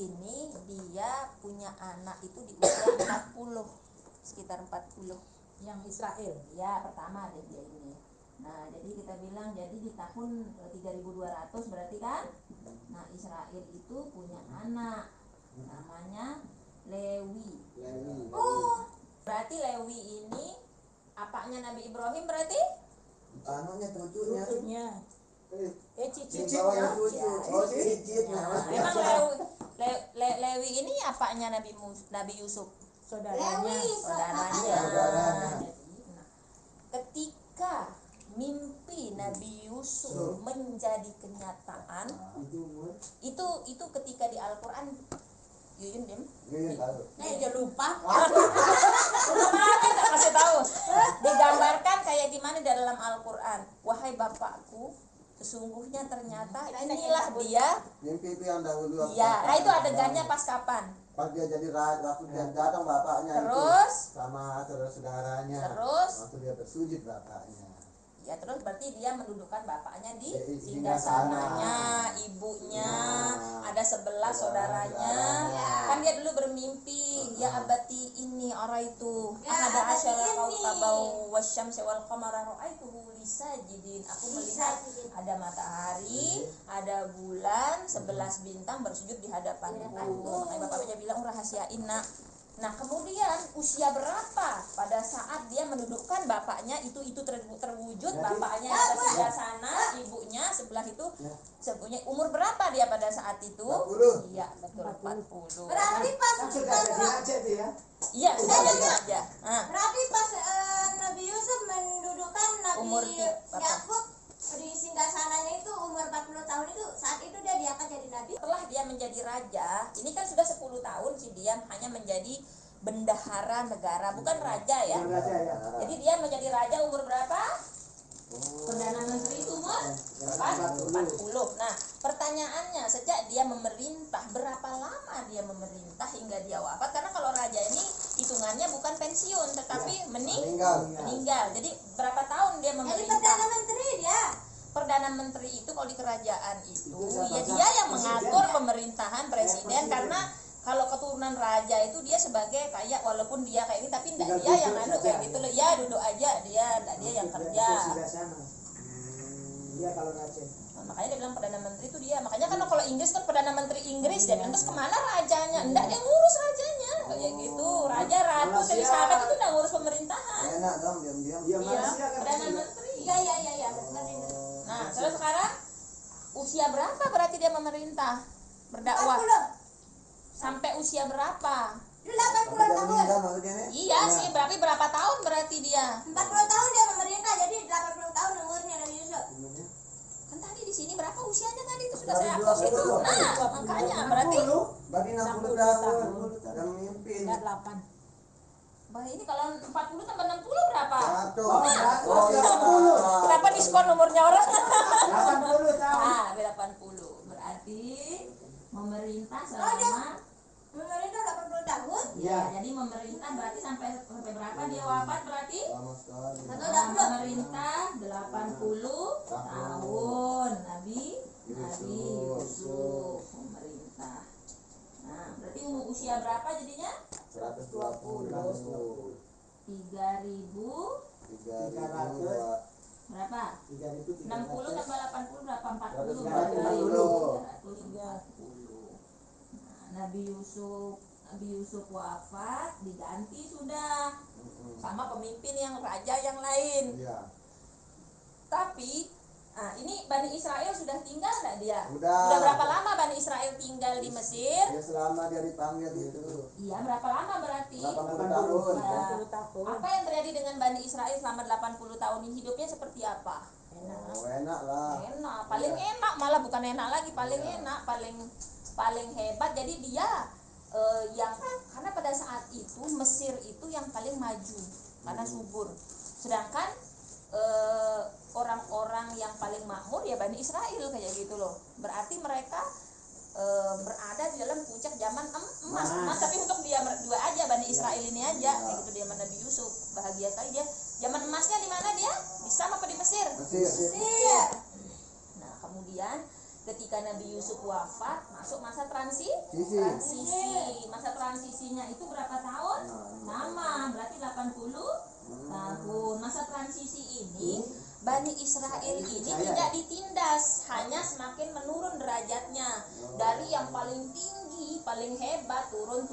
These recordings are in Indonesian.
ini dia punya anak itu di usia 40, sekitar 40. Yang Israel. Ya, pertama deh dia ini. Nah, jadi kita bilang jadi di tahun 3200 berarti kan? Nah, Israel itu punya anak namanya Lewi. Oh, berarti Lewi ini apanya Nabi Ibrahim berarti? Anunya cucunya. Cicitnya. Cicitnya. Emang Lewi ini apanya Nabi Yusuf? Saudaranya. Saudaranya. Nah, ketika mimpi Nabi Yusuf menjadi kenyataan, itu ketika di Al-Quran, Yuyun Dim? Jangan lupa. Kita kasih tahu. Digambarkan kayak gimana di dalam Al-Quran. Wahai bapakku, sesungguhnya ternyata inilah dia. Mimpi itu yang dahulu. Iya, nah itu adegannya pas kapan? Pas dia jadi raja, waktu dia datang bapaknya Terus? itu sama saudara-saudaranya. Terus? Waktu dia bersujud bapaknya. Ya terus berarti dia mendudukan bapaknya di Singgasananya. singgasananya, ibunya, ada 11 saudaranya. Kan dia dulu bermimpi, ya abati ini orang itu. Ada asyara kaukabau wasyamsi wal qamara ra'aituhu lisajidin. Aku melihat ada matahari, ada bulan, 11 bintang bersujud di hadapanku. Makanya bapaknya bilang, rahasiain nak. Nah kemudian usia berapa pada saat dia mendudukkan bapaknya itu terwujud, bapaknya di sebelah sana, ibunya sebelah itu, sebenarnya umur berapa dia pada saat itu? 40. Iya betul 40. Berarti pas Iya sudah jadi raja. berarti pas Nabi Yusuf mendudukkan Umur Nabi berapa? Yakub di singgasananya itu umur 40 tahun itu, saat itu dia diangkat jadi nabi. Setelah dia menjadi raja, ini kan sudah 10 tahun sih dia hanya menjadi bendahara negara, bukan raja ya. Jadi dia menjadi raja umur berapa? Perdana Menteri itu umur 40. Nah, pertanyaannya sejak dia memerintah, berapa lama dia memerintah hingga dia wafat? Karena kalau raja ini hitungannya bukan pensiun, tetapi meninggal. Jadi berapa tahun dia Jadi memerintah? perdana menteri dia. Perdana Menteri itu kalau di kerajaan itu ya dia yang mengatur pemerintahan presiden, karena kalau keturunan raja itu dia sebagai kayak walaupun dia kayak ini tapi enggak dia yang anu kayak gitu loh, ya duduk aja dia yang kerja. Iya kalau raja. Nah, makanya dia bilang Perdana Menteri itu dia. Makanya kan kalau Inggris kan Perdana Menteri Inggris, dia bilang terus kemana rajanya? Enggak, dia ngurus rajanya kayak gitu. Raja Ratu Elizabeth itu udah ngurus pemerintahan. Enak dong diam-diam. Iya Iya, manusia kan. Perdana Menteri. Iya. Nah, terus sekarang usia berapa berarti dia memerintah berdakwah? 40. Sampai usia berapa? 80 tahun. Iya sih, berapa tahun berarti dia? 40 tahun dia memerintah, jadi 80 tahun umurnya Nabi Yusuf. Kan tadi di sini berapa usianya tadi itu sudah saya hapus itu. Nah, makanya berarti Berarti 60 tahun. Dan mimpin. Enggak 8. bah ini kalau 40 tambah 60 berapa? Oh, Kenapa diskon umurnya orang? 80 tahun. Ah, 80. Berarti memerintah selama Memerintah 80 tahun. ya, jadi memerintah berarti sampai berapa dia wafat berarti? lama sekali. Memerintah 80 tahun Nabi Yusuf memerintah. Nah, berarti usia berapa jadinya? 120. 3000 berapa? 60 tambah 80 berapa? 40 berarti 340. Nah, Nabi Yusuf wafat, diganti sudah sama pemimpin yang raja yang lain. Iya. Tapi ini Bani Israel sudah tinggal enggak dia? Udah. Berapa lama Bani Israel tinggal di Mesir? Ya selama dia dipanggil itu. Iya, berapa lama berarti? 80 tahun. 80 tahun. Apa yang terjadi dengan Bani Israel selama 80 tahun ini? Hidupnya seperti apa? Oh, enak lah. Enak, paling enak, malah bukan enak lagi, paling enak, paling hebat. Jadi dia yang karena pada saat itu Mesir itu yang paling maju karena subur. Sedangkan orang-orang yang paling makmur ya Bani Israel kayak gitu loh. Berarti mereka berada di dalam puncak zaman emas. Tapi untuk dia berdua aja Bani Israel ini aja kayak gitu, dia Nabi Yusuf bahagia sekali dia. Zaman emasnya di mana dia? Di Syam apa di Mesir? Mesir. Iya. Nah kemudian ketika Nabi Yusuf wafat, masuk masa transisi. Masa transisinya itu berapa tahun? Sama, berarti 80 tahun. Masa transisi ini Bani Israel ini tidak ditindas, hanya semakin menurun derajatnya dari yang paling tinggi, paling hebat, turun.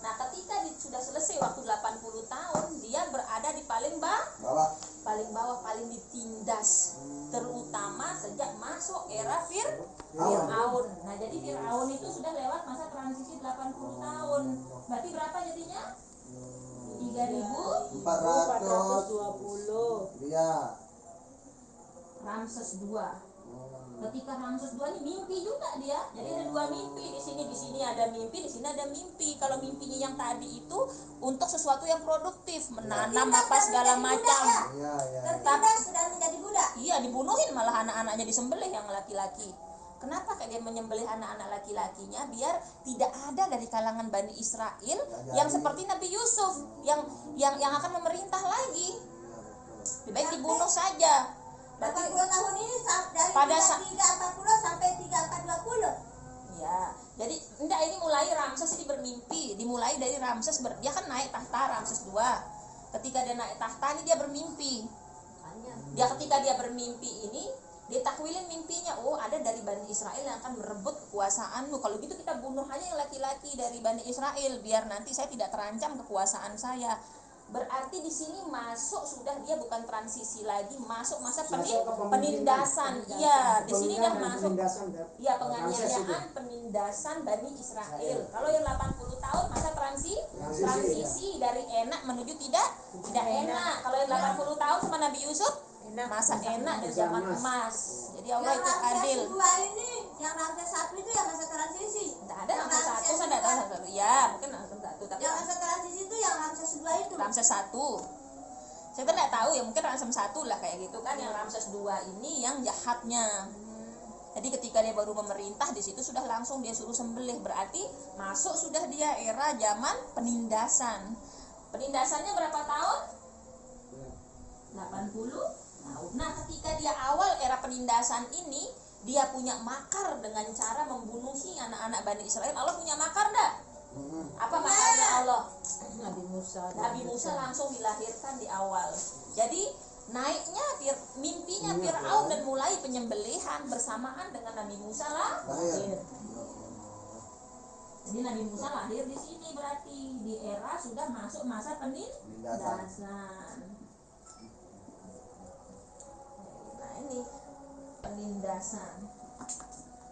Nah, ketika sudah selesai waktu 80 tahun, dia berada di paling bawah, paling ditindas, terutama sejak masuk era Fir'aun. Nah, jadi Fir'aun itu sudah lewat masa transisi 80 tahun. Berarti berapa jadinya? 3.420. 420. Iya. Ramses II. Ketika Ramses II ini mimpi juga dia. Jadi ada dua mimpi di sini ada mimpi, di sini ada mimpi. Kalau mimpinya yang tadi itu untuk sesuatu yang produktif, menanam apa segala macam. Iya. Tertindas sudah menjadi budak. Iya, dibunuhin malah anak-anaknya disembelih yang laki-laki. Kenapa kayak dia menyembelih anak-anak laki-lakinya biar tidak ada dari kalangan Bani Israel yang seperti Nabi Yusuf yang akan memerintah lagi. Lebih baik dibunuh saja. 80 tahun ini dari Pada 340 sampai 3420. Ya, jadi enggak, ini mulai Ramses ini bermimpi. Dimulai dari Ramses dia kan naik tahta Ramses II. Ketika dia naik tahta ini dia bermimpi. Ketika dia bermimpi ini dia takwilin mimpinya, oh ada dari Bani Israel yang akan merebut kekuasaanmu. Kalau gitu kita bunuh aja yang laki-laki dari Bani Israel biar nanti saya tidak terancam kekuasaan saya. Berarti di sini masuk sudah dia bukan transisi lagi, masuk masa penindasan. Iya, di sini dah masuk. Iya, penganiayaan, penindasan Bani Israel. Kalau yang 80 tahun masa transisi dari enak menuju tidak enak. Kalau yang 80 tahun sama Nabi Yusuf masa enak dan zaman emas. Jadi Allah itu adil. Yang Ramses 1 itu yang masa transisi. Tidak ada Ramses 1, saya tidak tahu satu. Ya, mungkin Ramses 1, tapi Yang masa transisi itu yang Ramses 2 itu. Ramses 1. Saya tidak tahu ya, mungkin Ramses 1 lah kayak gitu kan. Yang Ramses 2 ini yang jahatnya. Jadi ketika dia baru memerintah di situ sudah langsung dia suruh sembelih, berarti masuk sudah dia era zaman penindasan. Penindasannya berapa tahun? 80 tahun. Nah, ketika dia awal era penindasan ini, dia punya makar dengan cara membunuhi anak-anak Bani Israel. Allah punya makar enggak? Apa makarnya Allah? Nabi Musa langsung dilahirkan di awal. Jadi naiknya mimpinya Fir'aun dan mulai penyembelihan bersamaan dengan Nabi Musa lahir. Jadi Nabi Musa lahir di sini berarti di era sudah masuk masa penindasan. Nah, ini penindasan.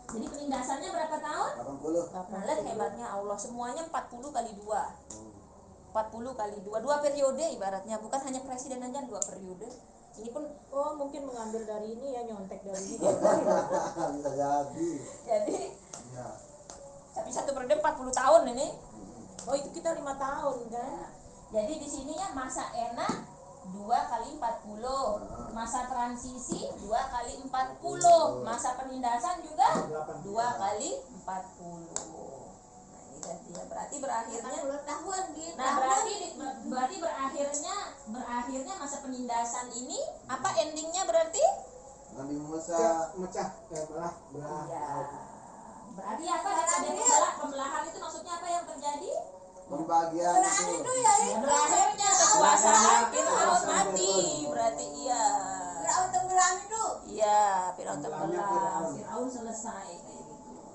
Jadi penindasannya berapa tahun? 80. Nah, lihat hebatnya Allah, semuanya 40 kali 2. 40 kali 2, 2 periode ibaratnya, bukan hanya presiden aja 2 periode. Ini pun mungkin mengambil dari ini ya, nyontek dari ini. Bisa jadi. jadi Ya. tapi satu periode 40 tahun ini. Oh, itu kita 5 tahun kan? Nah, jadi di sini ya masa enak 2 kali 40, masa transisi 2 kali 40, masa penindasan juga 2 kali 40. Nah, ini dia berarti berakhirnya 40 tahun gitu. Nah, berarti berakhirnya masa penindasan ini apa endingnya berarti? Nabi Musa Mecah belah. Ya. Berarti apa? Ada pembelahan itu maksudnya apa yang terjadi? pembagian itu ya Berakhirnya kekuasaan Fir'aun mati. Berarti iya. Fir'aun tenggelam itu. Iya, Fir'aun tenggelam. Fir'aun selesai kayak gitu.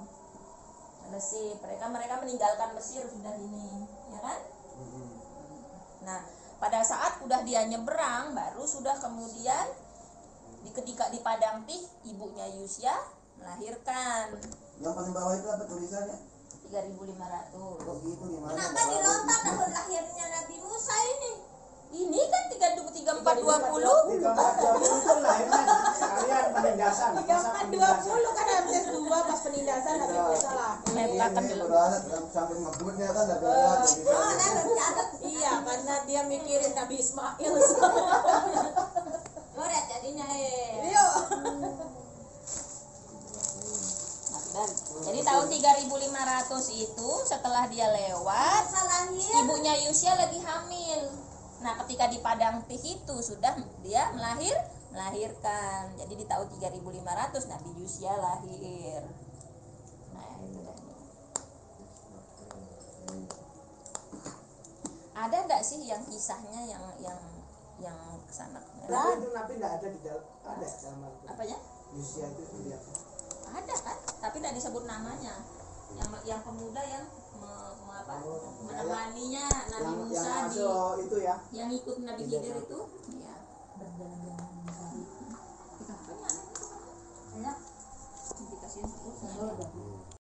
Selesai. Mereka meninggalkan Mesir sudah ini, ya kan? Nah, pada saat udah dia nyeberang, baru sudah kemudian ketika di Padang Tih, ibunya Yusya melahirkan. Yang paling bawah itu apa tulisannya? 3.500. Kok gitu gimana? Kenapa dilompat tahun lahirnya Nabi Musa ini? Ini kan 3420. 3420 itu lahirnya sekalian penindasan. 3420 kan Ramses 2 pas penindasan Nabi Musa lah. Meletakkan Ini dulu. berada sampai ngebutnya kan ada berat. Oh, nah mencatat. Iya, karena dia mikirin Nabi Ismail. Oh, udah jadinya Yuk. Jadi tahun 3.500 itu setelah dia lewat, Musa lahir. ibunya Yusya lagi hamil. Nah, ketika di Padang Tih itu sudah dia melahirkan. Jadi di tahun 3500 Nabi Yusya lahir. Nah, itu dah. Ada enggak sih yang kisahnya yang kesana? Tapi itu Nabi tidak ada di dalam, ada dalam Al-Quran. Apanya? Yusya itu dilihat. Ada kan? Tapi tidak disebut namanya. Yang pemuda yang menemaninya Nabi Yang Musa di masuk itu ya. yang ikut Nabi Khidir itu. Iya. Dikasihin terus.